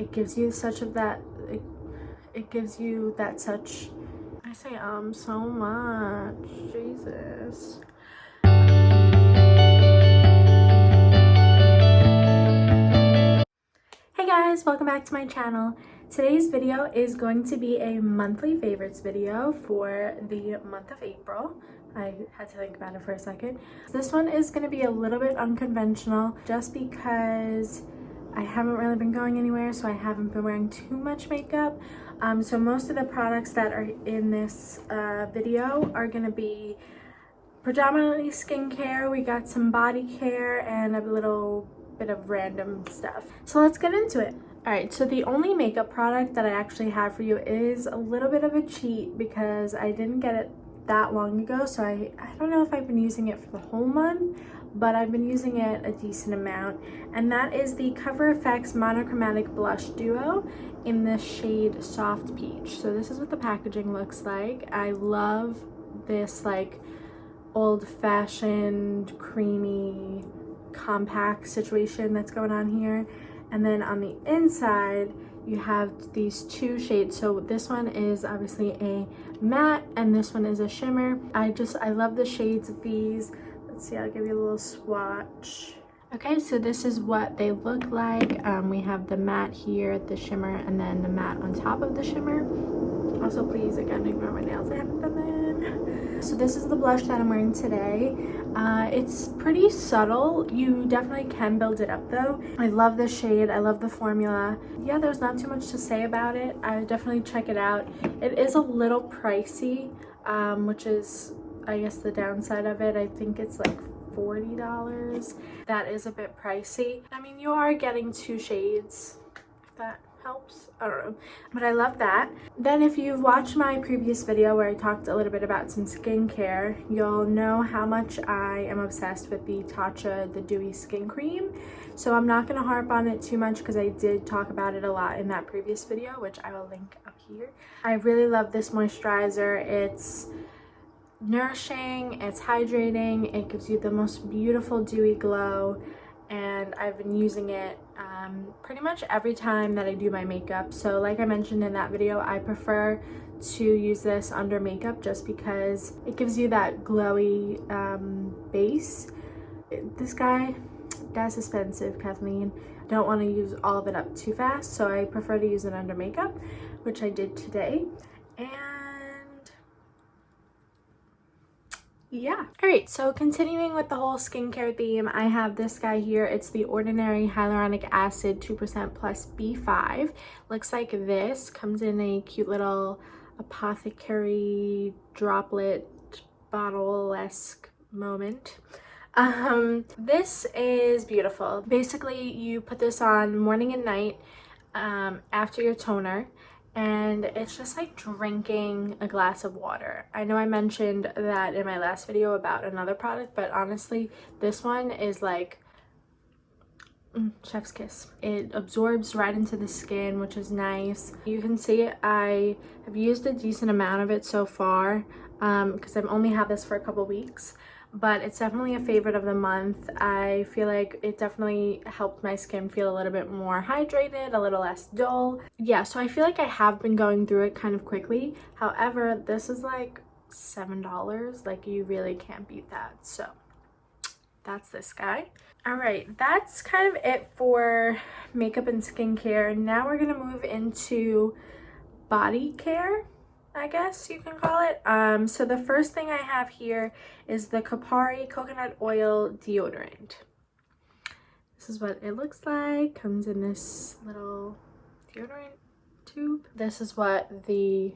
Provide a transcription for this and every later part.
it gives you such of that, it gives you that such, I say so much, Jesus. Hey guys, welcome back to my channel. Today's video is going to be a monthly favorites video for the month of April. I had to think about it for a second. This one is going to be a little bit unconventional just because I haven't really been going anywhere, so I haven't been wearing too much makeup. So most of the products that are in this video are going to be predominantly skincare. We got some body care and a little bit of random stuff. So let's get into it. Alright, so the only makeup product that I actually have for you is a little bit of a cheat because I didn't get it that long ago, so I don't know if I've been using it for the whole month, but I've been using it a decent amount, and that is the CoverFX Monochromatic Blush Duo in the shade Soft Peach. So this is what the packaging looks like. I love this like old-fashioned creamy compact situation that's going on here. And then on the inside you have these two shades. So this one is obviously a matte and this one is a shimmer. I love the shades of these. Let's see, I'll give you a little swatch. Okay, so this is what they look like. We have the matte here, the shimmer, and then the matte on top of the shimmer. Also, please, again, ignore my nails. I haven't done that. So this is the blush that I'm wearing today. It's pretty subtle. You definitely can build it up though. I love the shade. I love the formula. Yeah, there's not too much to say about it. I would definitely check it out. It is a little pricey, which is, I guess, the downside of it. I think it's like $40. That is a bit pricey. I mean, you are getting two shades, if that helps. I don't know, but I love that. Then if you've watched my previous video where I talked a little bit about some skincare, you'll know how much I am obsessed with the Tatcha the Dewy Skin Cream. So I'm not going to harp on it too much because I did talk about it a lot in that previous video, which I will link up here. I really love this moisturizer. It's nourishing, it's hydrating, it gives you the most beautiful dewy glow, and I've been using it pretty much every time that I do my makeup. So like I mentioned in that video, I prefer to use this under makeup just because it gives you that glowy base. This guy, that's expensive, Kathleen. Don't want to use all of it up too fast, so I prefer to use it under makeup, which I did today. And yeah. Alright, so continuing with the whole skincare theme, I have this guy here. It's the Ordinary Hyaluronic Acid 2% plus B5. Looks like this. Comes in a cute little apothecary droplet bottle-esque moment. This is beautiful. Basically, you put this on morning and night after your toner, and it's just like drinking a glass of water. I know I mentioned that in my last video about another product, but honestly this one is like chef's kiss. It absorbs right into the skin, which is nice. You can see I have used a decent amount of it so far because I've only had this for a couple weeks, but it's definitely a favorite of the month. I feel like it definitely helped my skin feel a little bit more hydrated, a little less dull. Yeah, so I feel like I have been going through it kind of quickly. However, this is like $7. Like, you really can't beat that. So that's this guy. All right, that's kind of it for makeup and skincare. Now we're gonna move into body care, I guess you can call it. So the first thing I have here is the Kopari Coconut Oil Deodorant. This is what it looks like. Comes in this little deodorant tube. This is what the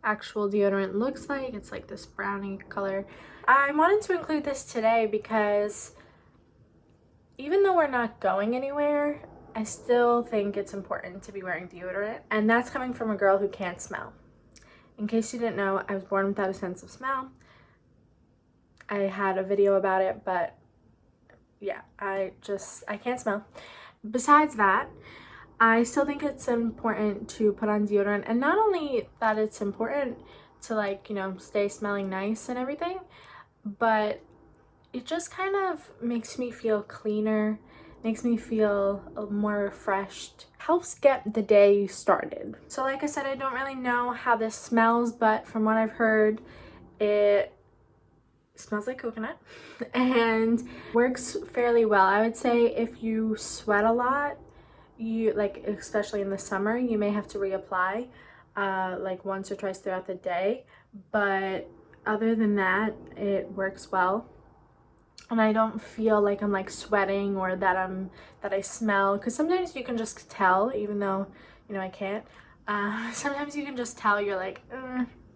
actual deodorant looks like. It's like this brownie color. I wanted to include this today because even though we're not going anywhere, I still think it's important to be wearing deodorant. And that's coming from a girl who can't smell. In case you didn't know, I was born without a sense of smell. I had a video about it, but yeah, I can't smell. Besides that, I still think it's important to put on deodorant, and not only that it's important to, like, you know, stay smelling nice and everything, but it just kind of makes me feel cleaner, makes me feel more refreshed, helps get the day started. So like I said, I don't really know how this smells, but from what I've heard, it smells like coconut and works fairly well. I would say if you sweat a lot, you like, especially in the summer, you may have to reapply like once or twice throughout the day, but other than that, it works well. And I don't feel like I'm like sweating or that I smell, because sometimes you can just tell, even though, you know, I can't. Sometimes you can just tell you're like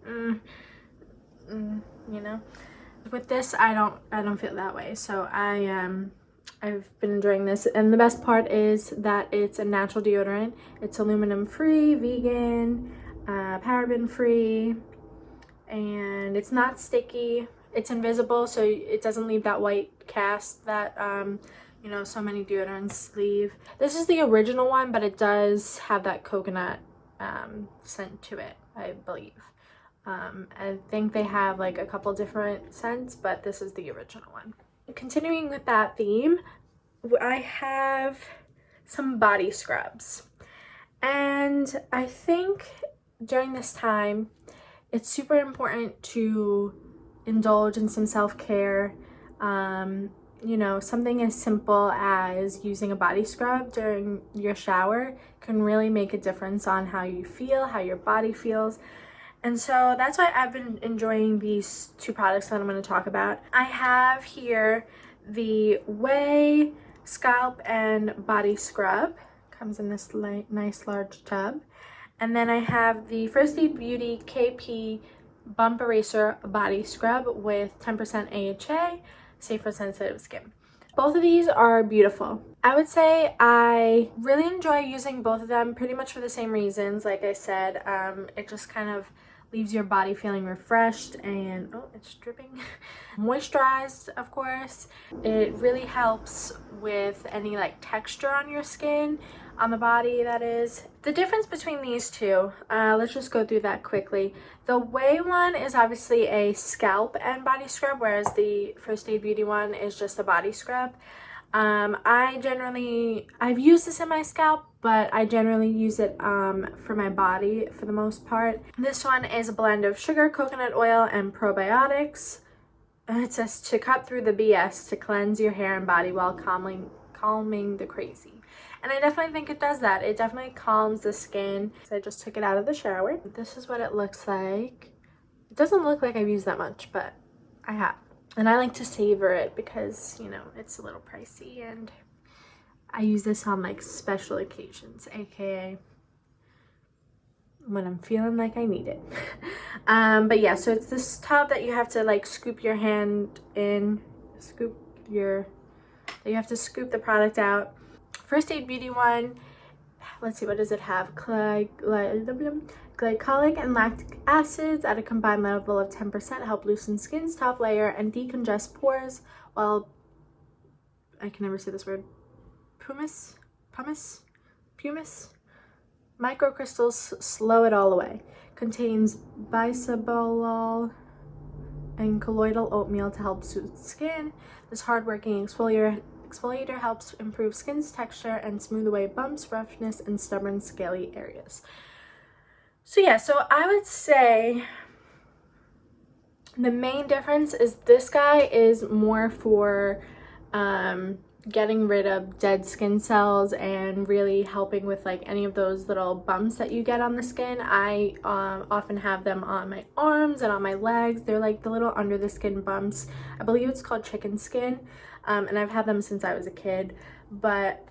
you know. With this, I don't feel that way. So I've been enjoying this, and the best part is that it's a natural deodorant. It's aluminum free, vegan, paraben free, and it's not sticky. It's invisible, so it doesn't leave that white cast that you know, so many deodorants leave. This is the original one, but it does have that coconut scent to it, I believe. I think they have like a couple different scents, but this is the original one. Continuing with that theme, I have some body scrubs, and I think during this time it's super important to indulge in some self-care. You know, something as simple as using a body scrub during your shower can really make a difference on how you feel, how your body feels. And so that's why I've been enjoying these two products that I'm going to talk about. I have here the Way Scalp and Body Scrub. Comes in this nice large tub. And then I have the First Aid Beauty KP Bump Eraser Body Scrub with 10% AHA, safe for sensitive skin. Both of these are beautiful. I would say I really enjoy using both of them pretty much for the same reasons. Like I said, it just kind of leaves your body feeling refreshed and, oh, it's dripping, moisturized, of course. It really helps with any like texture on your skin, on the body, that is. The difference between these two, let's just go through that quickly. The Way one is obviously a scalp and body scrub, whereas the First Aid Beauty one is just a body scrub. I've used this in my scalp, but I generally use it for my body for the most part. This one is a blend of sugar, coconut oil, and probiotics. And it says to cut through the BS to cleanse your hair and body while calming the crazy. And I definitely think it does that. It definitely calms the skin. So I just took it out of the shower. This is what it looks like. It doesn't look like I've used that much, but I have. And I like to savor it because, you know, it's a little pricey, and I use this on like special occasions, aka when I'm feeling like I need it. But yeah, so it's this tub that you have to like scoop your hand in, you have to scoop the product out. First Aid Beauty one, let's see, what does it have? Glycolic and lactic acids at a combined level of 10% help loosen skin's top layer and decongest pores, while, I can never say this word, pumice, microcrystals slow it all away. Contains bisabolol and colloidal oatmeal to help soothe skin. This hard-working exfoliator helps improve skin's texture and smooth away bumps, roughness, and stubborn scaly areas. So yeah, so I would say the main difference is this guy is more for getting rid of dead skin cells and really helping with like any of those little bumps that you get on the skin. I often have them on my arms and on my legs. They're like the little under the skin bumps. I believe it's called chicken skin, and I've had them since I was a kid, but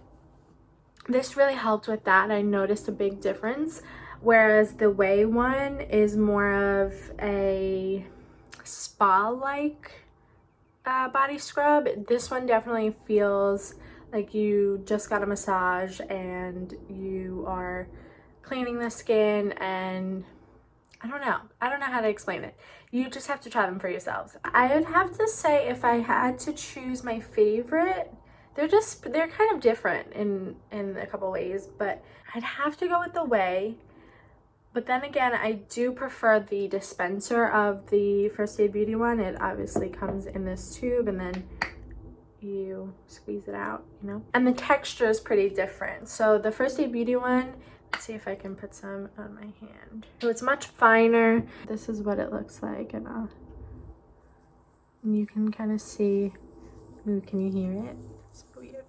this really helped with that. I noticed a big difference. Whereas the Way one is more of a spa-like body scrub. This one definitely feels like you just got a massage and you are cleaning the skin, and I don't know how to explain it. You just have to try them for yourselves. I would have to say, if I had to choose my favorite, they're kind of different in a couple ways, but I'd have to go with the Way. But then again, I do prefer the dispenser of the First Aid Beauty one. It obviously comes in this tube, and then you squeeze it out, you know? And the texture is pretty different. So the First Aid Beauty one, let's see if I can put some on my hand. So it's much finer. This is what it looks like, and you can kind of see, ooh, can you hear it? It's weird.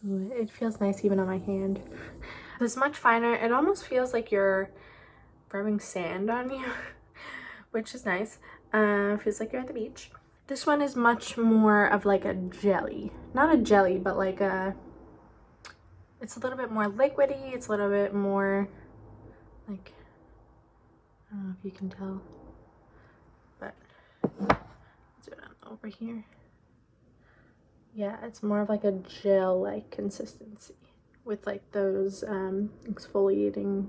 Ooh, it feels nice even on my hand. It's much finer. It almost feels like you're rubbing sand on you, which is nice. Feels like you're at the beach. This one is much more of like a jelly. Not a jelly, but like it's a little bit more liquidy. It's a little bit more like, I don't know if you can tell, but let's do it on over here. Yeah, it's more of like a gel-like consistency with like those exfoliating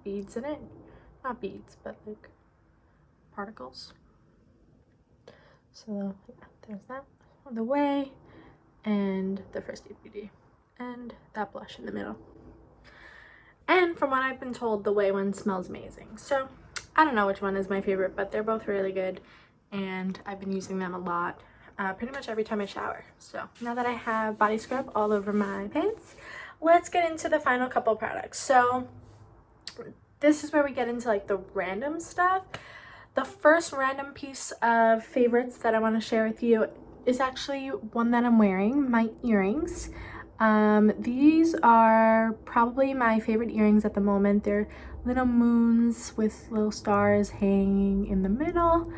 beads in it. Not beads, but like particles. So yeah, there's that on the way, and the First Aid Beauty, and that blush in the middle. And from what I've been told, the Way one smells amazing. So I don't know which one is my favorite, but they're both really good, and I've been using them a lot, pretty much every time I shower. So now that I have body scrub all over my pants, let's get into the final couple products. So this is where we get into like the random stuff. The first random piece of favorites that I want to share with you is actually one that I'm wearing, my earrings. These are probably my favorite earrings at the moment. They're little moons with little stars hanging in the middle.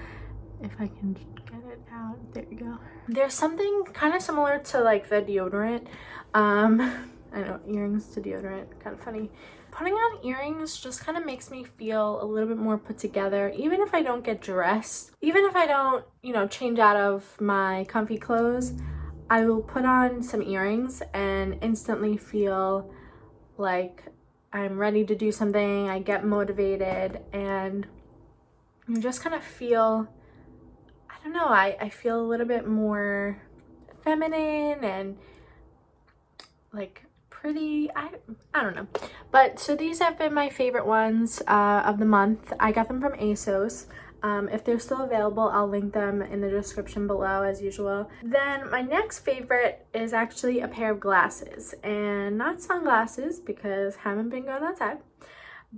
If I can get it out, there you go. There's something kind of similar to like the deodorant. I know, earrings to deodorant, kind of funny. Putting on earrings just kind of makes me feel a little bit more put together, even if I don't get dressed. Even if I don't, you know, change out of my comfy clothes, I will put on some earrings and instantly feel like I'm ready to do something. I get motivated, and you just kind of feel, I don't know, I feel a little bit more feminine and like pretty, I don't know. But so these have been my favorite ones of the month. I got them from ASOS. If they're still available, I'll link them in the description below as usual. Then my next favorite is actually a pair of glasses, and not sunglasses because I haven't been going outside,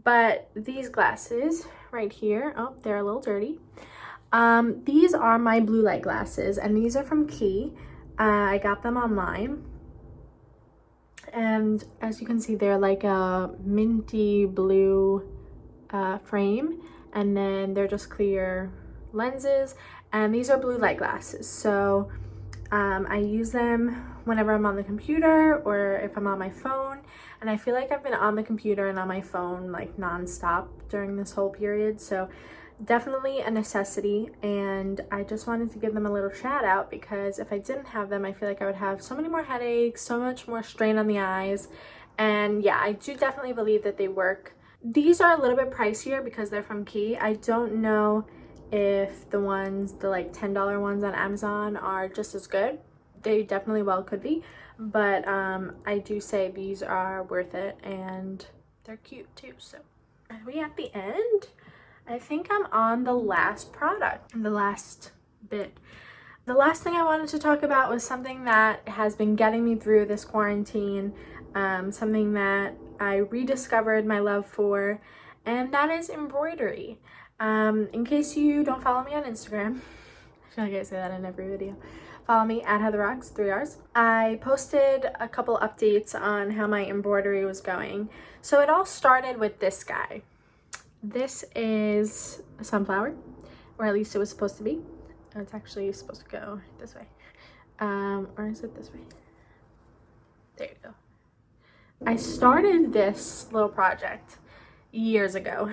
but these glasses right here. Oh, they're a little dirty. These are my blue light glasses, and these are from Key. I got them online, and as you can see, they're like a minty blue frame, and then they're just clear lenses, and these are blue light glasses. So I use them whenever I'm on the computer or if I'm on my phone, and I feel like I've been on the computer and on my phone like non-stop during this whole period, so definitely a necessity. And I just wanted to give them a little shout out because if I didn't have them, I feel like I would have so many more headaches, so much more strain on the eyes. And yeah, I do definitely believe that they work. These are a little bit pricier because they're from Key. I don't know if the like $10 ones on Amazon are just as good. They definitely well could be, but I do say these are worth it, and they're cute too. So are we at the end? I think I'm on the last product, the last bit. The last thing I wanted to talk about was something that has been getting me through this quarantine, something that I rediscovered my love for, and that is embroidery. In case you don't follow me on Instagram, I feel like I say that in every video, follow me at Heatherrrocks, 3 R's. I posted a couple updates on how my embroidery was going. So it all started with this guy. This is a sunflower, or at least it was supposed to be. It's actually supposed to go this way. Or is it this way? There you go. I started this little project years ago.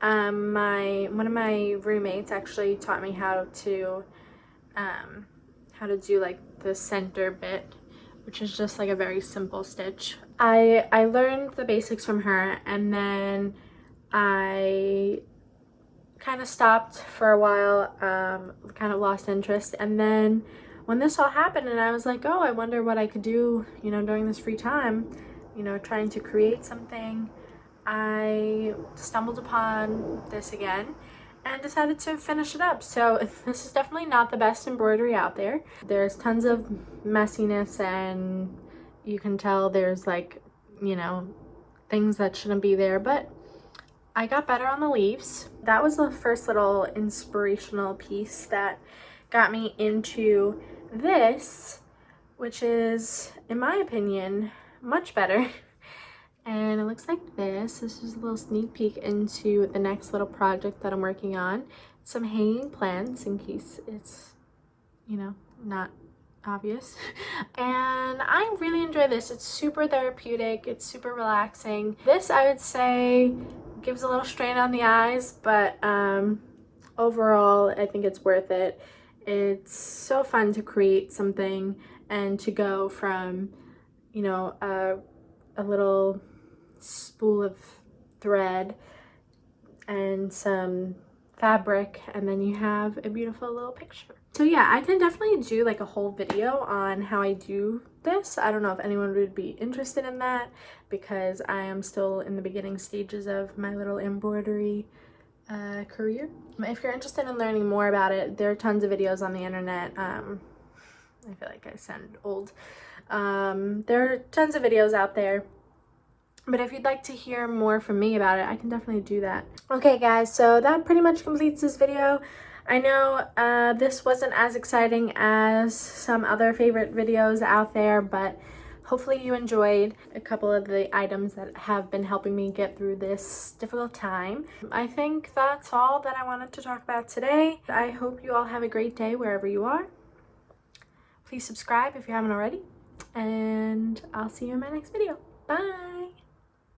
One of my roommates actually taught me how to do like the center bit, which is just like a very simple stitch. I learned the basics from her, and then I kind of stopped for a while, kind of lost interest, and then when this all happened and I was like, oh, I wonder what I could do, you know, during this free time, you know, trying to create something, I stumbled upon this again, and decided to finish it up. So this is definitely not the best embroidery out there. There's tons of messiness, and you can tell there's like, you know, things that shouldn't be there, but I got better on the leaves. That was the first little inspirational piece that got me into this, which is, in my opinion, much better. And it looks like this. This is a little sneak peek into the next little project that I'm working on. Some hanging plants in case it's, you know, not obvious. And I really enjoy this. It's super therapeutic. It's super relaxing. This, I would say, gives a little strain on the eyes, but overall, I think it's worth it. It's so fun to create something and to go from, you know, a little spool of thread and some fabric, and then you have a beautiful little picture. So yeah, I can definitely do like a whole video on how I do this. I don't know if anyone would be interested in that, because I am still in the beginning stages of my little embroidery career. If you're interested in learning more about it, there are tons of videos on the internet. I feel like I sound old. There are tons of videos out there. But if you'd like to hear more from me about it, I can definitely do that. Okay guys, so that pretty much completes this video. I know this wasn't as exciting as some other favorite videos out there, but hopefully you enjoyed a couple of the items that have been helping me get through this difficult time. I think that's all that I wanted to talk about today. I hope you all have a great day wherever you are. Please subscribe if you haven't already, and I'll see you in my next video. Bye!